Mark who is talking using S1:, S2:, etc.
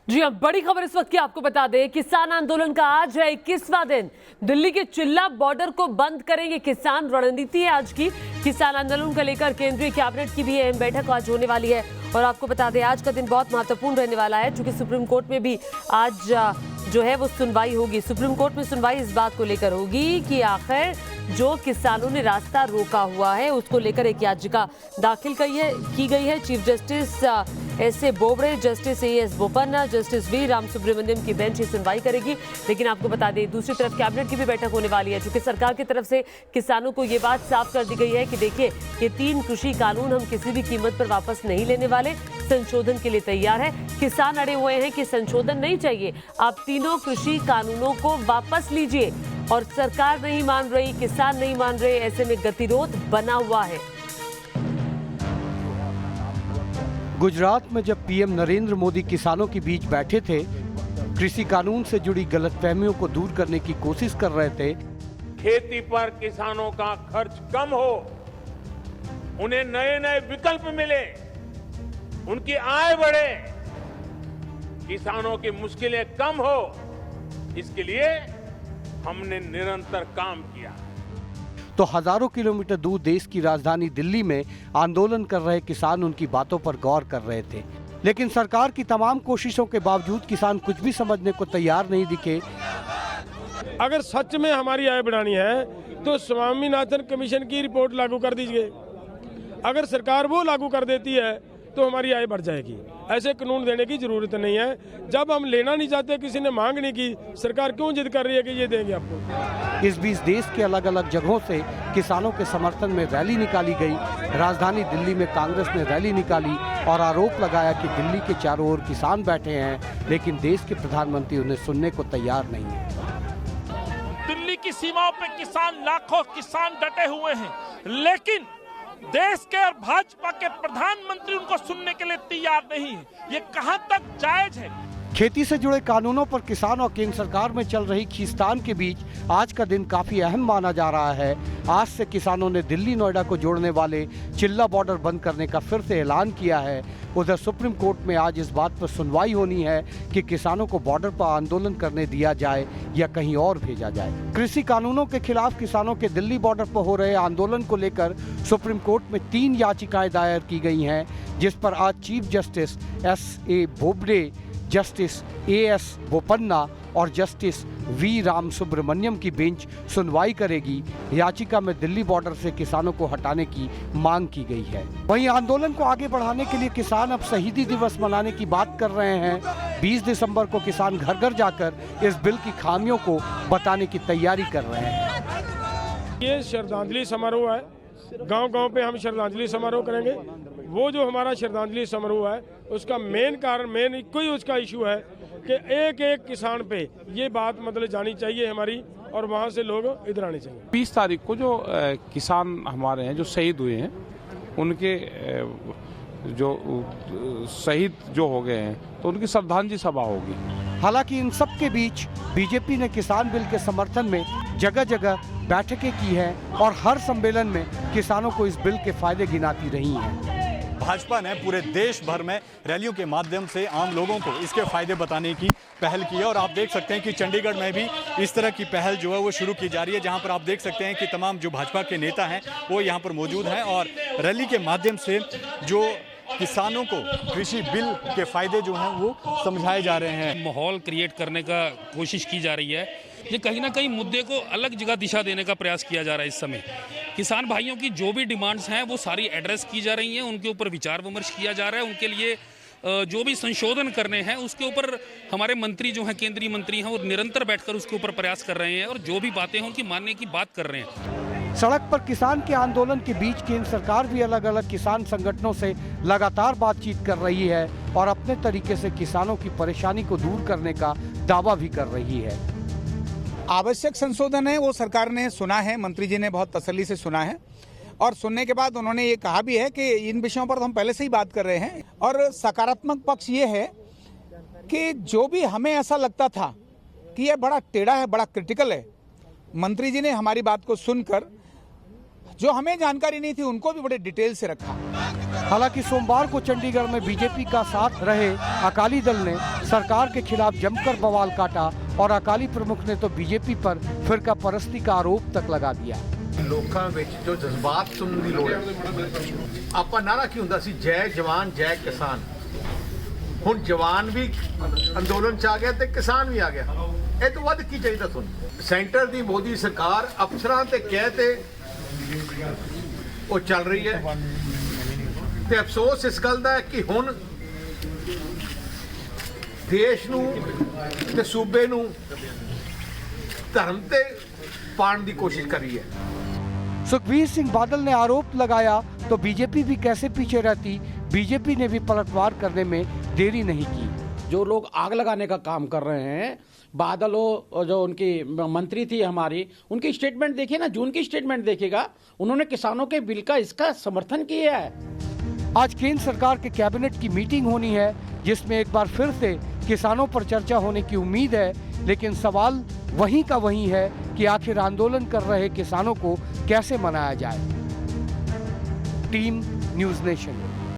S1: जी हाँ, बड़ी खबर इस वक्त की आपको बता दें, किसान आंदोलन का आज है 21वां दिन। दिल्ली के चिल्ला बॉर्डर को बंद करेंगे किसान, रणनीति है आज की। किसान आंदोलन को लेकर केंद्रीय कैबिनेट की भी अहम बैठक आज होने वाली है। और आपको बता दें, आज का दिन बहुत महत्वपूर्ण रहने वाला है, क्योंकि सुप्रीम कोर्ट में भी आज जो है वो सुनवाई होगी। सुप्रीम कोर्ट में सुनवाई इस बात को लेकर होगी कि आखिर जो किसानों ने रास्ता रोका हुआ है उसको लेकर एक याचिका दाखिल की गई है। Chief justice S A. Bobde, justice A S. Bopanna, justice V Ramasubramanian की बेंच ही सुनवाई करेगी। लेकिन आपको बता दें, दूसरी तरफ कैबिनेट की भी बैठक होने वाली है, क्योंकि सरकार की तरफ से किसानों को ये बात साफ कर दी गई है कि देखिए, ये 3 कृषि कानून हम किसी भी कीमत पर वापस नहीं लेने वाले, संशोधन के लिए तैयार है। किसान अड़े हुए हैं कि संशोधन नहीं चाहिए, आप तीनों कृषि कानूनों को वापस लीजिए। और सरकार नहीं मान रही, किसान नहीं मान रहे, ऐसे में गतिरोध बना हुआ है।
S2: गुजरात में जब पीएम नरेंद्र मोदी किसानों के बीच बैठे थे, कृषि कानून से जुड़ी गलतफहमियों को दूर करने की कोशिश कर रहे थे।
S3: खेती पर किसानों का खर्च कम हो, उन्हें नए नए विकल्प मिले, उनकी आय बढ़े, किसानों की मुश्किलें कम हो, इसके लिए हमने निरंतर काम किया।
S2: तो हजारों किलोमीटर दूर देश की राजधानी दिल्ली में आंदोलन कर रहे किसान उनकी बातों पर गौर कर रहे थे। लेकिन सरकार की तमाम कोशिशों के बावजूद किसान कुछ भी समझने को तैयार नहीं दिखे।
S4: अगर सच में हमारी आय बढ़ानी है तो स्वामीनाथन कमीशन की रिपोर्ट लागू कर दीजिए। अगर सरकार वो लागू कर देती है तो हमारी आय बढ़ जाएगी। ऐसे कानून देने की जरूरत नहीं है। जब हम लेना नहीं चाहते, किसी ने मांग नहीं की, सरकार क्यों जिद कर रही है कि ये देंगे आपको।
S2: इस बीच देश के अलग अलग जगहों से किसानों के समर्थन में रैली निकाली गई। राजधानी दिल्ली में कांग्रेस ने रैली निकाली और आरोप लगाया कि दिल्ली के चारों ओर किसान बैठे हैं, लेकिन देश के प्रधानमंत्री उन्हें सुनने को तैयार नहीं है।
S5: दिल्ली की सीमाओं पे किसान, लाखों किसान डटे हुए हैं, लेकिन देश के और भाजपा के प्रधानमंत्री उनको सुनने के लिए तैयार नहीं है। ये कहां तक जायज है?
S2: खेती से जुड़े कानूनों पर किसान और केंद्र सरकार में चल रही खींचतान के बीच आज का दिन काफी अहम माना जा रहा है। आज से किसानों ने दिल्ली नोएडा को जोड़ने वाले चिल्ला बॉर्डर बंद करने का फिर से ऐलान किया है। उधर सुप्रीम कोर्ट में आज इस बात पर सुनवाई होनी है कि किसानों को बॉर्डर पर आंदोलन करने दिया जाए या कहीं और भेजा जाए। कृषि कानूनों के खिलाफ किसानों के दिल्ली बॉर्डर पर हो रहे आंदोलन को लेकर सुप्रीम कोर्ट में 3 याचिकाएं दायर की गई हैं, जिस पर आज chief justice S A. Bobde, justice A S. Bopanna और जस्टिस वी रामसुब्रमण्यम की बेंच सुनवाई करेगी। याचिका में दिल्ली बॉर्डर से किसानों को हटाने की मांग की गई है। वहीं आंदोलन को आगे बढ़ाने के लिए किसान अब शहीदी दिवस मनाने की बात कर रहे हैं। 20 दिसंबर को किसान घर घर जाकर इस बिल की खामियों को बताने की तैयारी कर रहे हैं।
S4: ये श्रद्धांजलि समारोह है, गांव-गांव पे हम श्रद्धांजलि समारोह करेंगे। वो जो हमारा श्रद्धांजलि समारोह है, उसका मेन कोई उसका इशू है कि एक एक किसान पे ये बात मतलब जानी चाहिए हमारी, और वहाँ से लोग इधर आने चाहिए।
S6: 20 तारीख को जो किसान हमारे हैं जो शहीद हुए हैं, उनके जो शहीद जो हो गए हैं, तो उनकी श्रद्धांजलि सभा होगी।
S2: हालांकि इन सब के बीच बीजेपी ने किसान बिल के समर्थन में जगह जगह बैठकें की हैं और हर सम्मेलन में किसानों को इस बिल के फायदे गिनाती रही हैं।
S7: भाजपा ने पूरे देश भर में रैलियों के माध्यम से आम लोगों को इसके फायदे बताने की पहल की है। और आप देख सकते हैं कि चंडीगढ़ में भी इस तरह की पहल जो है वो शुरू की जा रही है, जहां पर आप देख सकते हैं कि तमाम जो भाजपा के नेता हैं वो यहां पर मौजूद हैं और रैली के माध्यम से जो किसानों को कृषि बिल के फायदे जो हैं वो समझाए जा रहे हैं।
S5: माहौल क्रिएट करने का कोशिश की जा रही है। ये कहीं ना कहीं मुद्दे को अलग जगह दिशा देने का प्रयास किया जा रहा है। इस समय किसान भाइयों की जो भी डिमांड्स हैं वो सारी एड्रेस की जा रही हैं, उनके ऊपर विचार विमर्श किया जा रहा है। उनके लिए जो भी संशोधन करने हैं उसके ऊपर हमारे मंत्री जो हैं, केंद्रीय मंत्री हैं, वो निरंतर बैठकर उसके ऊपर प्रयास कर रहे हैं और जो भी बातें हैं उनकी मानने की बात कर रहे हैं।
S2: सड़क पर किसान के आंदोलन के बीच केंद्र सरकार भी अलग अलग किसान संगठनों से लगातार बातचीत कर रही है और अपने तरीके से किसानों की परेशानी को दूर करने का दावा भी कर रही है।
S8: आवश्यक संशोधन है वो सरकार ने सुना है, मंत्री जी ने बहुत तसल्ली से सुना है और सुनने के बाद उन्होंने ये कहा भी है कि इन विषयों पर तो हम पहले से ही बात कर रहे हैं। और सकारात्मक पक्ष ये है कि जो भी हमें ऐसा लगता था कि ये बड़ा टेढ़ा है, बड़ा क्रिटिकल है, मंत्री जी ने हमारी बात को सुनकर जो हमें जानकारी नहीं थी उनको भी बड़े डिटेल से रखा।
S2: हालांकि सोमवार को चंडीगढ़ में बीजेपी का साथ रहे अकाली दल ने सरकार के खिलाफ जमकर बवाल काटा और अकाली प्रमुख ने तो बीजेपी पर फिरका परस्ती का आरोप तक लगा दिया।
S9: ਲੋਕਾਂ ਵਿੱਚ ਜੋ ਜਜ਼ਬਾਤ ਸੁਣਨ ਦੀ ਲੋੜ ਹੈ। ਆਪਾਂ ਨਾਰਾ ਕੀ ਹੁੰਦਾ ਸੀ, ਜੈ ਜਵਾਨ ਜੈ ਕਿਸਾਨ। ਹੁਣ ਜਵਾਨ ਵੀ ਅੰਦੋਲਨ ਚ ਆ ਗਿਆ ਤੇ ਕਿਸਾਨ ਵੀ ਆ ਗਿਆ। ਇਹ ਤੋਂ ਵੱਧ ਕੀ ਚਾਹੀਦਾ ਤੁਹਾਨੂੰ? ਸੈਂਟਰ ਦੀ ਮੋਦੀ ਸਰਕਾਰ ਅਫਸਰਾਂ ਤੇ ਕਹਿ ਤੇ ਉਹ ਚੱਲ ਰਹੀ ਹੈ ਤੇ ਅਫਸੋਸ ਇਸ ਗੱਲ ਦਾ ਹੈ ਕਿ ਹੁਣ ਦੇਸ਼ ਨੂੰ ਤੇ ਸੂਬੇ ਨੂੰ ਧਰਮ ਤੇ ਪਾਣ ਦੀ ਕੋਸ਼ਿਸ਼ ਕਰ ਰਹੀ ਹੈ।
S2: सुखबीर सिंह बादल ने आरोप लगाया तो बीजेपी भी कैसे पीछे रहती। बीजेपी ने भी पलटवार करने में देरी नहीं की।
S10: जो लोग आग लगाने का काम कर रहे हैं, बादल हो जो उनकी मंत्री थी हमारी, उनकी स्टेटमेंट देखिए ना, जून की स्टेटमेंट देखिएगा, उन्होंने किसानों के बिल का इसका समर्थन किया है।
S2: आज केंद्र सरकार के कैबिनेट की मीटिंग होनी है जिसमें एक बार फिर से किसानों पर चर्चा होने की उम्मीद है, लेकिन सवाल वहीं का वहीं है कि आखिर आंदोलन कर रहे किसानों को कैसे मनाया जाए। Team news nation.